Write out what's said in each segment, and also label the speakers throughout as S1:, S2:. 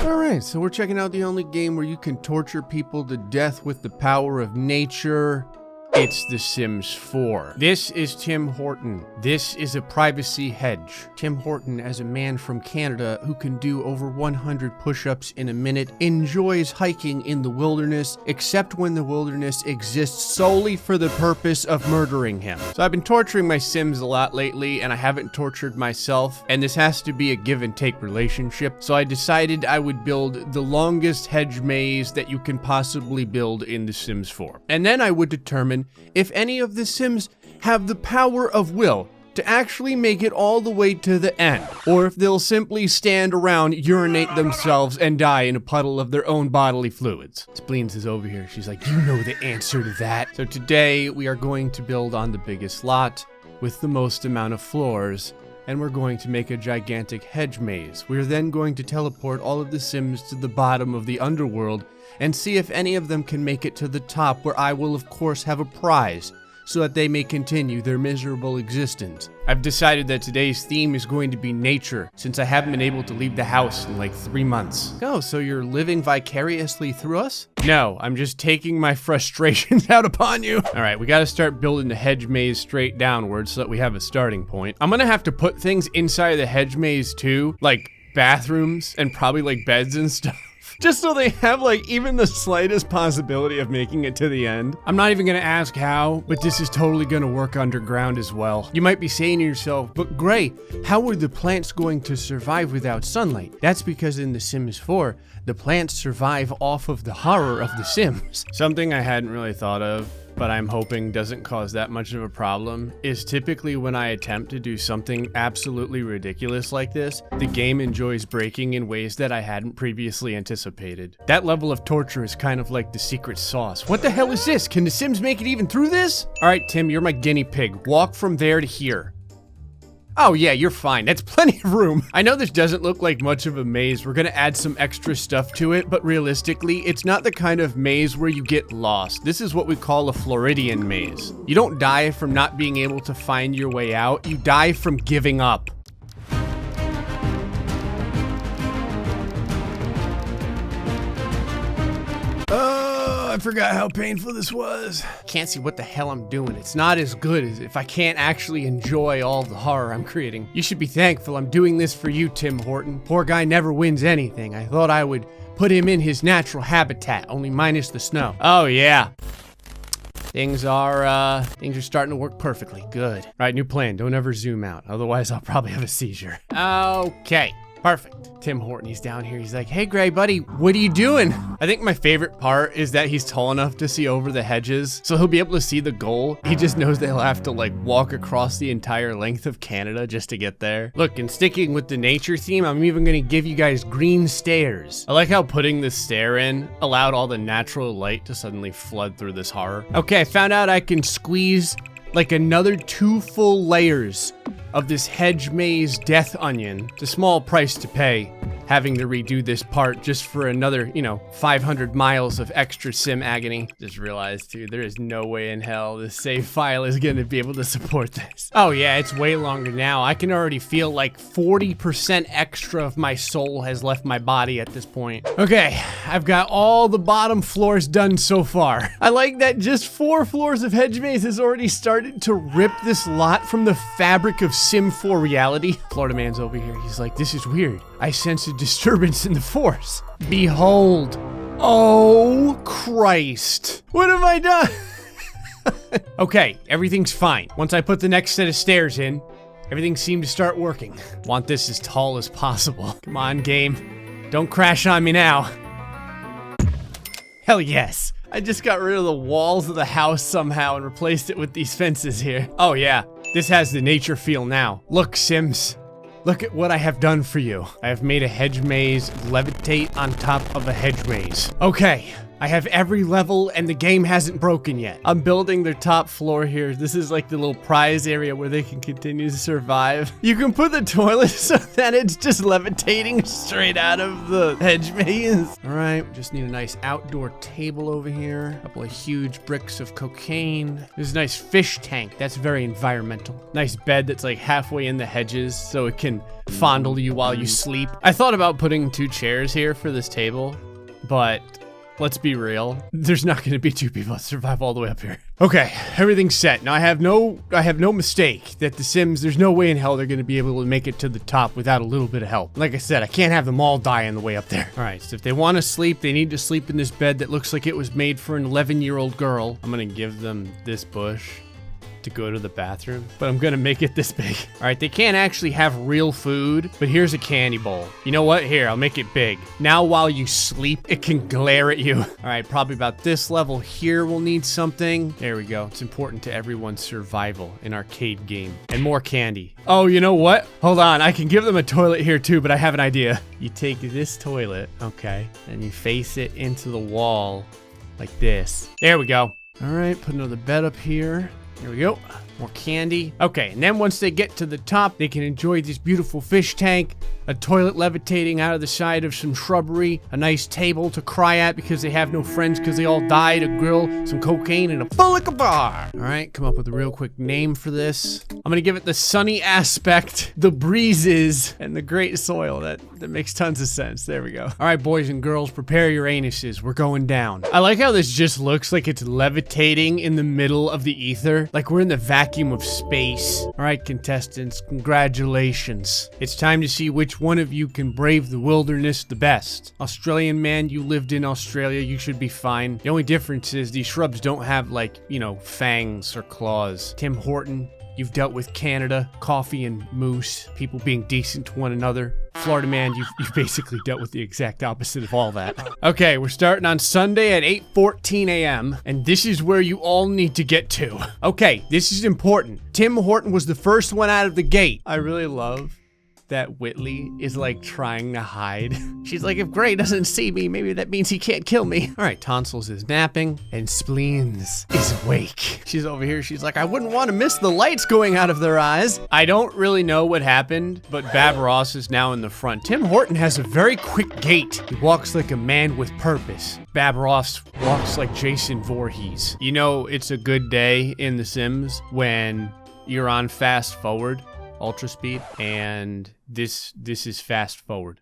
S1: Alright, so we're checking out the only game where you can torture people to death with the power of nature. It's The Sims 4. This is Tim Horton. This is a privacy hedge. Tim Horton, as a man from Canada who can do over 100 push-ups in a minute, enjoys hiking in the wilderness, except when the wilderness exists solely for the purpose of murdering him. So I've been torturing my Sims a lot lately, and I haven't tortured myself, and this has to be a give-and-take relationship, so I decided I would build the longest hedge maze that you can possibly build in The Sims 4. And then I would determine if any of the Sims have the power of will to actually make it all the way to the end, or if they'll simply stand around, urinate themselves, and die in a puddle of their own bodily fluids. Spleens is over here. She's like, you know the answer to that. So today we are going to build on the biggest lot with the most amount of floors, and we're going to make a gigantic hedge maze. We're then going to teleport all of the Sims to the bottom of the underworld and see if any of them can make it to the top, where I will of course have a prize so that they may continue their miserable existence. I've decided that today's theme is going to be nature, since I haven't been able to leave the house in like 3 months. Oh, so you're living vicariously through us? No, I'm just taking my frustrations out upon you. All right, we gotta start building the hedge maze straight downwards so that we have a starting point. I'm gonna have to put things inside the hedge maze too, like bathrooms and probably like beds and stuff. Just so they have like even the slightest possibility of making it to the end. I'm not even gonna ask how, but this is totally gonna work underground as well. You might be saying to yourself, but Gray, how are the plants going to survive without sunlight? That's because in The Sims 4, the plants survive off of the horror of The Sims. Something I hadn't really thought of, but I'm hoping doesn't cause that much of a problem, is typically when I attempt to do something absolutely ridiculous like this, the game enjoys breaking in ways that I hadn't previously anticipated. That level of torture is kind of like the secret sauce. What the hell is this? Can the Sims make it even through this? All right, Tim, you're my guinea pig. Walk from there to here. Oh yeah, you're fine. That's plenty of room. I know this doesn't look like much of a maze. We're gonna add some extra stuff to it, but realistically, it's not the kind of maze where you get lost. This is what we call a Floridian maze. You don't die from not being able to find your way out. You die from giving up. I forgot how painful this was. Can't see what the hell I'm doing. It's not as good as if I can't actually enjoy all the horror I'm creating. You should be thankful I'm doing this for you, Tim Horton. Poor guy never wins anything. I thought I would put him in his natural habitat, only minus the snow. Oh yeah. Things are starting to work perfectly. Good. All right, new plan. Don't ever zoom out. Otherwise, I'll probably have a seizure. Okay. Perfect. Tim Horton, he's down here. He's like, hey, Gray, buddy, what are you doing? I think my favorite part is that he's tall enough to see over the hedges, so he'll be able to see the goal. He just knows that he'll have to like walk across the entire length of Canada just to get there. Look, and sticking with the nature theme, I'm even gonna give you guys green stairs. I like how putting the stair in allowed all the natural light to suddenly flood through this horror. Okay, I found out I can squeeze like another 2 full layers of this hedge maze death onion. It's a small price to pay, having to redo this part just for another, 500 miles of extra sim agony. Just realized, too, there is no way in hell this save file is gonna be able to support this. Oh yeah, it's way longer now. I can already feel like 40% extra of my soul has left my body at this point. Okay, I've got all the bottom floors done so far. I like that just 4 floors of hedge maze has already started to rip this lot from the fabric of Sim 4 reality. Florida man's over here. He's like, this is weird. I sense a disturbance in the force. Behold. Oh, Christ. What have I done? Okay, everything's fine. Once I put the next set of stairs in, everything seemed to start working. Want this as tall as possible. Come on, game. Don't crash on me now. Hell yes. I just got rid of the walls of the house somehow and replaced it with these fences here. Oh yeah. This has the nature feel now. Look, Sims. Look at what I have done for you. I have made a hedge maze levitate on top of a hedge maze. Okay, I have every level and the game hasn't broken yet. I'm building their top floor here. This is like the little prize area where they can continue to survive. You can put the toilet so that it's just levitating straight out of the hedge maze. All right, just need a nice outdoor table over here. A couple of huge bricks of cocaine. There's a nice fish tank. That's very environmental. Nice bed that's like halfway in the hedges so it can fondle you while you sleep. I thought about putting 2 chairs here for this table, but let's be real. There's not going to be 2 people that survive all the way up here. Okay, everything's set. Now I have no mistake that the Sims, there's no way in hell they're going to be able to make it to the top without a little bit of help. Like I said, I can't have them all die on the way up there. All right, so if they want to sleep, they need to sleep in this bed that looks like it was made for an 11-year-old girl. I'm going to give them this bush to go to the bathroom, but I'm gonna make it this big. All right, they can't actually have real food, but here's a candy bowl. You know what? Here, I'll make it big. Now while you sleep, it can glare at you. All right, probably about this level here we'll need something. There we go. It's important to everyone's survival in arcade game. And more candy. Oh, you know what? Hold on, I can give them a toilet here too, but I have an idea. You take this toilet, okay, and you face it into the wall like this. There we go. All right, put another bed up here. Here we go. More candy. Okay, and then once they get to the top, they can enjoy this beautiful fish tank, a toilet levitating out of the side of some shrubbery, a nice table to cry at because they have no friends because they all died, a grill, some cocaine, and a full liquor bar. All right, come up with a real quick name for this. I'm gonna give it the sunny aspect, the breezes, and the great soil. That makes tons of sense. There we go. All right, boys and girls, prepare your anuses. We're going down. I like how this just looks like it's levitating in the middle of the ether, like we're in the vacuum of space. All right, contestants, congratulations. It's time to see which one of you can brave the wilderness the best. Australian man, you lived in Australia, you should be fine. The only difference is these shrubs don't have, like, you know, fangs or claws. Tim Horton, you've dealt with Canada, coffee and moose, people being decent to one another. Florida man, you've basically dealt with the exact opposite of all that. Okay, we're starting on Sunday at 8:14 a.m. and this is where you all need to get to. Okay, this is important. Tim Horton was the first one out of the gate. I really love that Whitley is like trying to hide. She's like, if Gray doesn't see me, maybe that means he can't kill me. All right, Tonsils is napping and Spleens is awake. She's over here, she's like, I wouldn't want to miss the lights going out of their eyes. I don't really know what happened, but Bab Ross is now in the front. Tim Horton has a very quick gait. He walks like a man with purpose. Bab Ross walks like Jason Voorhees. You know, it's a good day in The Sims when you're on fast forward, ultra speed, and this is fast forward.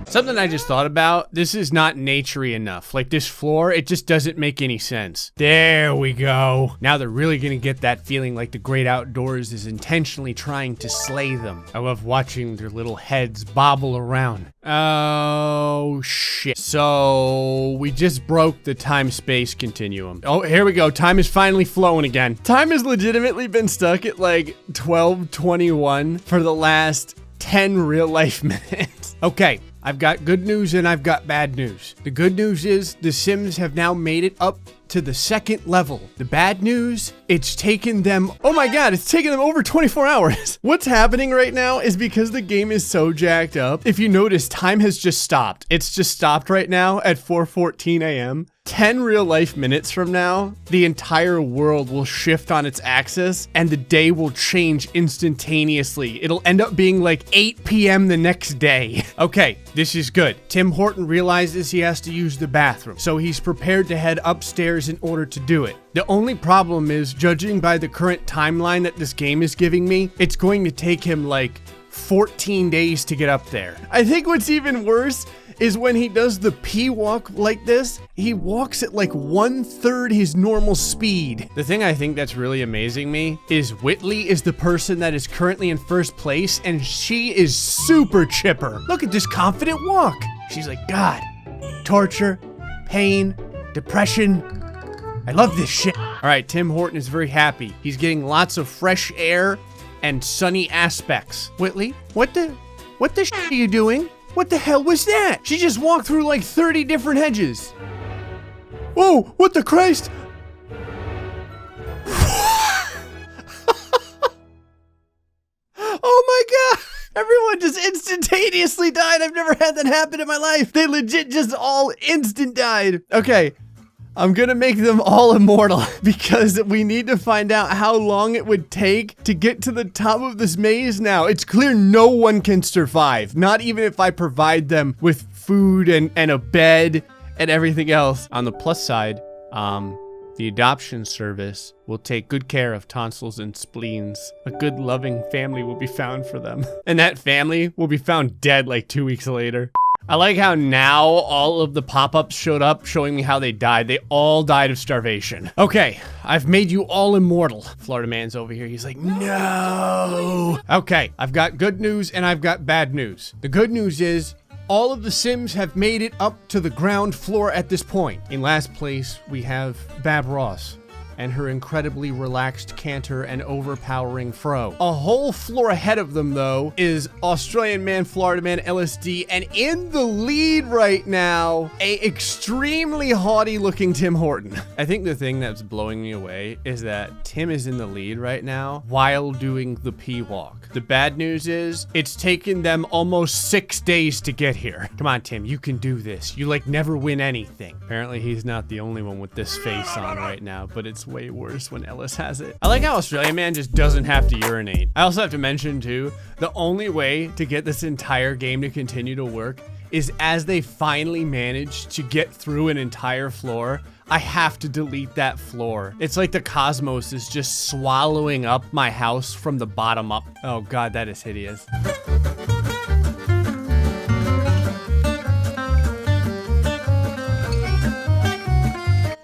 S1: Something I just thought about, this is not naturey enough. Like this floor, it just doesn't make any sense. There we go. Now they're really gonna get that feeling like the great outdoors is intentionally trying to slay them. I love watching their little heads bobble around. Oh, shit. So we just broke the time-space continuum. Oh, here we go. Time is finally flowing again. Time has legitimately been stuck at like 12:21 for the last 10 real-life minutes. Okay. I've got good news and I've got bad news. The good news is the Sims have now made it up to the 2nd level. The bad news, it's taken them, oh my god, it's taken them over 24 hours. What's happening right now is because the game is so jacked up. If you notice, time has just stopped. It's just stopped right now at 4:14 a.m. 10 real life minutes from now, the entire world will shift on its axis and the day will change instantaneously. It'll end up being like 8 p.m. the next day. Okay, this is good. Tim Horton realizes he has to use the bathroom, so he's prepared to head upstairs in order to do it. The only problem is, judging by the current timeline that this game is giving me, it's going to take him like 14 days to get up there. I think what's even worse is when he does the pee walk like this, he walks at like 1/3 his normal speed. The thing I think that's really amazing me is Whitley is the person that is currently in first place and she is super chipper. Look at this confident walk. She's like, God, torture, pain, depression. I love this shit. All right, Tim Horton is very happy. He's getting lots of fresh air and sunny aspects. Whitley, what the shit are you doing? What the hell was that? She just walked through like 30 different hedges. Whoa, what the Christ? Oh my god! Everyone just instantaneously died. I've never had that happen in my life. They legit just all instant died. Okay. I'm gonna make them all immortal because we need to find out how long it would take to get to the top of this maze now. It's clear no one can survive, not even if I provide them with food and a bed and everything else. On the plus side, the adoption service will take good care of tonsils and spleens. A good loving family will be found for them. And that family will be found dead like 2 weeks later. I like how now all of the pop-ups showed up showing me how they died. They all died of starvation. Okay, I've made you all immortal. Florida man's over here. He's like, no. Okay, I've got good news and I've got bad news. The good news is all of the Sims have made it up to the ground floor at this point. In last place, we have Bab Ross and her incredibly relaxed canter and overpowering fro. A whole floor ahead of them, though, is Australian man, Florida man, LSD, and in the lead right now, a extremely haughty looking Tim Horton. I think the thing that's blowing me away is that Tim is in the lead right now while doing the pee walk. The bad news is it's taken them almost 6 days to get here. Come on, Tim, you can do this. You like never win anything. Apparently he's not the only one with this face on right now, but it's way worse when Ellis has it. I like how Australian man just doesn't have to urinate. I also have to mention too, the only way to get this entire game to continue to work is as they finally manage to get through an entire floor, I have to delete that floor. It's like the cosmos is just swallowing up my house from the bottom up. Oh God, that is hideous.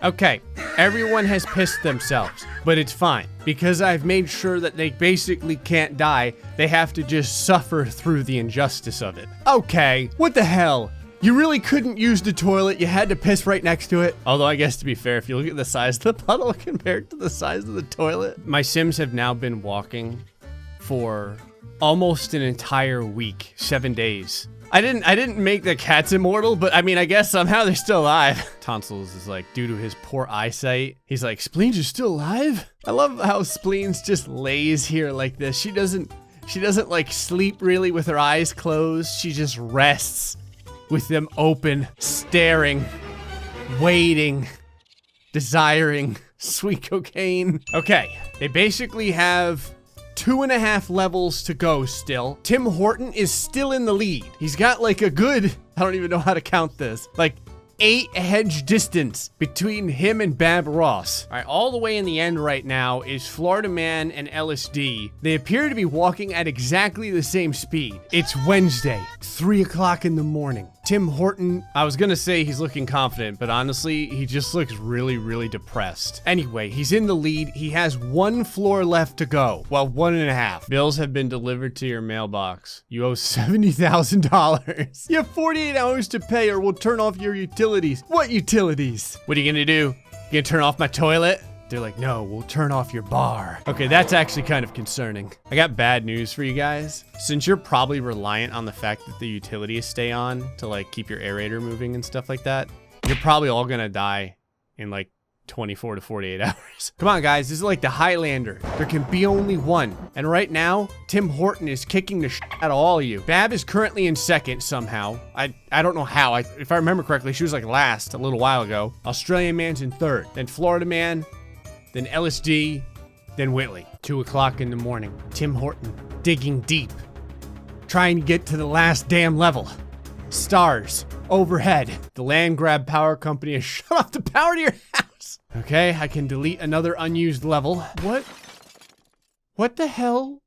S1: Okay, everyone has pissed themselves, but it's fine because I've made sure that they basically can't die. They have to just suffer through the injustice of it. Okay, what the hell? You really couldn't use the toilet. You had to piss right next to it. Although I guess to be fair, if you look at the size of the puddle compared to the size of the toilet. My Sims have now been walking for almost an entire week, 7 days. I didn't make the cats immortal, but I mean, I guess somehow they're still alive. Tonsils is like, due to his poor eyesight, he's like, Spleens are still alive? I love how Spleens just lays here like this. She doesn't like sleep really with her eyes closed. She just rests with them open, staring, waiting, desiring sweet cocaine. Okay, they basically have 2.5 levels to go still. Tim Horton is still in the lead. He's got like a good, I don't even know how to count this, like 8 hedge distance between him and Bab Ross. All right, all the way in the end right now is Florida Man and LSD. They appear to be walking at exactly the same speed. It's Wednesday, 3 o'clock in the morning. Tim Horton, I was gonna say he's looking confident, but honestly, he just looks really, really depressed. Anyway, he's in the lead. He has 1 floor left to go. Well, 1.5. Bills have been delivered to your mailbox. You owe $70,000. You have 48 hours to pay or we'll turn off your utilities. What utilities? What are you gonna do? You gonna turn off my toilet? They're like, no, we'll turn off your bar. Okay, that's actually kind of concerning. I got bad news for you guys. Since you're probably reliant on the fact that the utilities stay on to like keep your aerator moving and stuff like that, you're probably all gonna die in like 24 to 48 hours. Come on, guys, this is like the Highlander. There can be only one. And right now, Tim Horton is kicking the shit out of all of you. Bab is currently in second somehow. I don't know how. If I remember correctly, she was like last a little while ago. Australian man's in third. Then Florida man, then LSD, then Whitley. 2 o'clock in the morning. Tim Horton digging deep, trying to get to the last damn level. Stars overhead. The land grab power company has shut off the power to your house. Okay, I can delete another unused level. What the hell?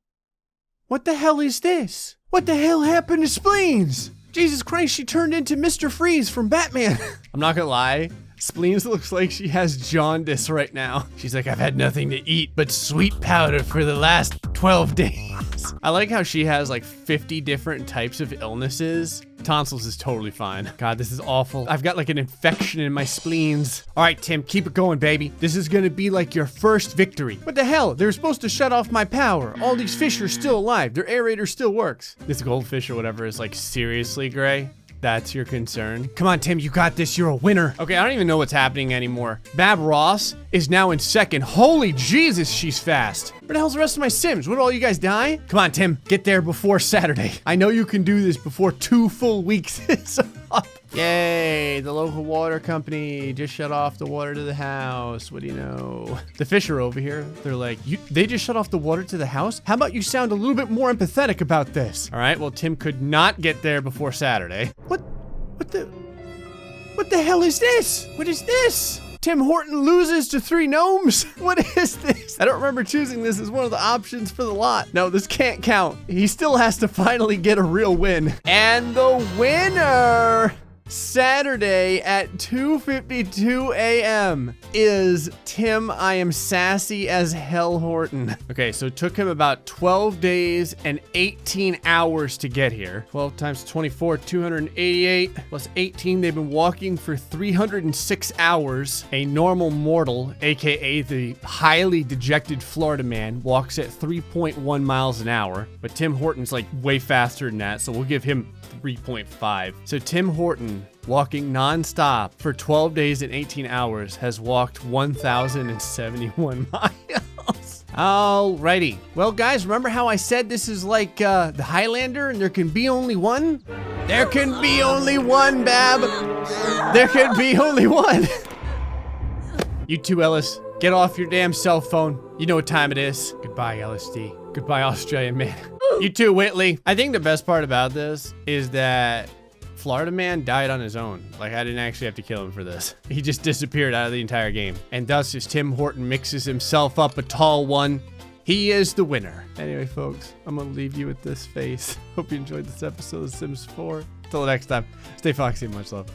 S1: What the hell is this? What the hell happened to Spleens? Jesus Christ, she turned into Mr. Freeze from Batman. I'm not gonna lie. Spleens looks like she has jaundice right now. She's like, I've had nothing to eat but sweet powder for the last 12 days. I like how she has like 50 different types of illnesses. Tonsils is totally fine. God, this is awful. I've got like an infection in my spleens. All right, Tim, keep it going, baby. This is gonna be like your first victory. What the hell? They were supposed to shut off my power. All these fish are still alive. Their aerator still works. This goldfish or whatever is like seriously gray. That's your concern. Come on, Tim, you got this. You're a winner. Okay, I don't even know what's happening anymore. Bab Ross is now in second. Holy Jesus, she's fast. Where the hell's the rest of my Sims? What, all you guys die? Come on, Tim, get there before Saturday. I know you can do this before 2 full weeks is up. Yay, the local water company just shut off the water to the house. What do you know? The fish are over here. They're like, they just shut off the water to the house? How about you sound a little bit more empathetic about this? All right, well, Tim could not get there before Saturday. What the hell is this? What is this? Tim Horton loses to 3 gnomes? What is this? I don't remember choosing this as one of the options for the lot. No, this can't count. He still has to finally get a real win. And the winner, Saturday at 2:52 a.m. is Tim I Am Sassy as Hell Horton. Okay, so it took him about 12 days and 18 hours to get here. 12 times 24, 288 plus 18. They've been walking for 306 hours. A normal mortal, aka the highly dejected Florida man, walks at 3.1 miles an hour. But Tim Horton's like way faster than that, so we'll give him 3.5. So Tim Horton, walking non-stop for 12 days and 18 hours, has walked 1,071 miles. Alrighty. Well, guys, remember how I said this is like the Highlander and there can be only one? There can be only one, Bab. There can be only one. You too, Ellis. Get off your damn cell phone. You know what time it is. Goodbye, LSD. Goodbye, Australian man. You too, Whitley. I think the best part about this is that Florida man died on his own. Like, I didn't actually have to kill him for this. He just disappeared out of the entire game. And thus, as Tim Horton mixes himself up a tall one, he is the winner. Anyway, folks, I'm gonna leave you with this face. Hope you enjoyed this episode of Sims 4. Until next time, stay foxy and much love.